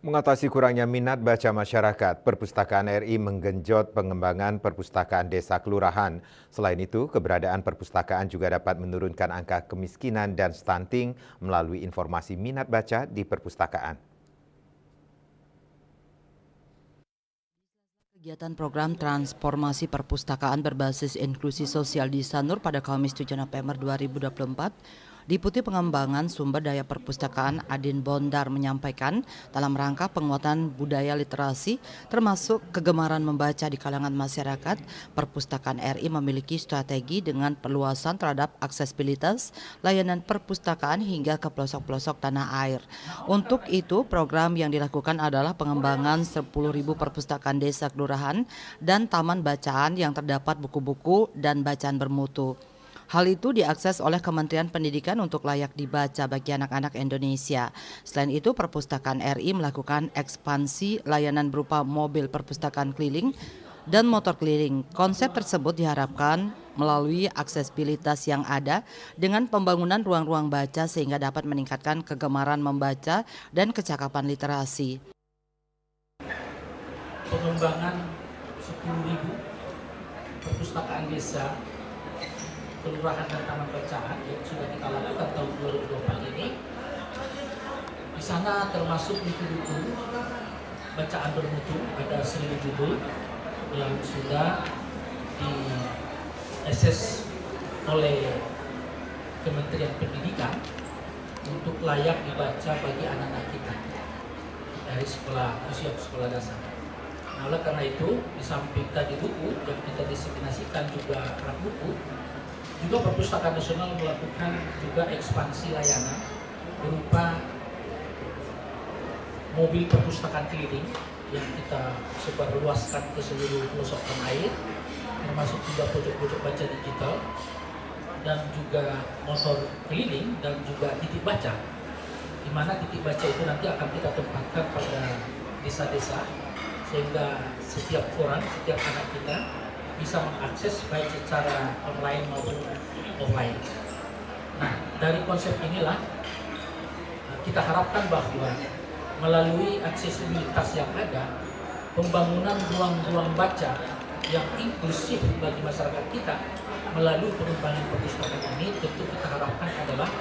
Mengatasi kurangnya minat baca masyarakat, Perpustakaan RI menggenjot pengembangan perpustakaan desa kelurahan. Selain itu, keberadaan perpustakaan juga dapat menurunkan angka kemiskinan dan stunting melalui informasi minat baca di perpustakaan. Kegiatan program transformasi perpustakaan berbasis inklusi sosial di Sanur pada Kamis 7 November 2024 diikuti pengembangan sumber daya perpustakaan. Adin Bondar menyampaikan dalam rangka penguatan budaya literasi termasuk kegemaran membaca di kalangan masyarakat, Perpustakaan RI memiliki strategi dengan perluasan terhadap aksesibilitas layanan perpustakaan hingga ke pelosok-pelosok tanah air. Untuk itu, program yang dilakukan adalah pengembangan 10.000 perpustakaan desa kelurahan dan taman bacaan yang terdapat buku-buku dan bacaan bermutu. Hal itu diakses oleh Kementerian Pendidikan untuk layak dibaca bagi anak-anak Indonesia. Selain itu, Perpustakaan RI melakukan ekspansi layanan berupa mobil perpustakaan keliling dan motor keliling. Konsep tersebut diharapkan melalui aksesibilitas yang ada dengan pembangunan ruang-ruang baca sehingga dapat meningkatkan kegemaran membaca dan kecakapan literasi. Pengembangan 10.000 perpustakaan desa, kelurahan dan taman bacaan yang sudah kita lakukan tahun 2024 ini. Di sana termasuk buku-buku bacaan bermutu, ada 1.000 judul yang sudah di-assess oleh Kementerian Pendidikan untuk layak dibaca bagi anak-anak kita dari usia sekolah dasar. Nah, oleh karena itu, di samping tadi buku yang kita diseminasikan juga rak buku, juga Perpustakaan Nasional melakukan juga ekspansi layanan berupa mobil perpustakaan keliling yang kita sebarluaskan ke seluruh pelosok tanah air, termasuk juga pojok-pojok baca digital dan juga motor keliling dan juga titik baca, di mana titik baca itu nanti akan kita tempatkan pada desa-desa sehingga setiap orang, setiap anak kita bisa mengakses baik secara online maupun offline. Nah, dari konsep inilah kita harapkan bahwa melalui aksesibilitas yang ada, pembangunan ruang-ruang baca yang inklusif bagi masyarakat kita melalui pengembangan perpustakaan ini tentu kita harapkan adalah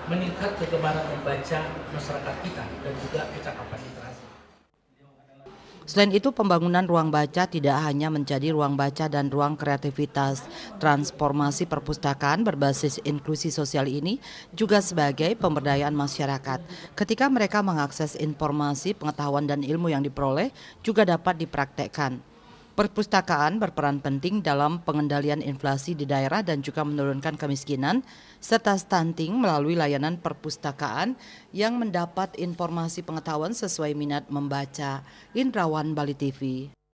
meningkat kegemaran membaca masyarakat kita dan juga kecakapan literasi. Selain itu, pembangunan ruang baca tidak hanya menjadi ruang baca dan ruang kreativitas. Transformasi perpustakaan berbasis inklusi sosial ini juga sebagai pemberdayaan masyarakat. Ketika mereka mengakses informasi, pengetahuan dan ilmu yang diperoleh juga dapat dipraktekkan. Perpustakaan berperan penting dalam pengendalian inflasi di daerah dan juga menurunkan kemiskinan serta stunting melalui layanan perpustakaan yang mendapat informasi pengetahuan sesuai minat membaca. Indrawan, Bali TV.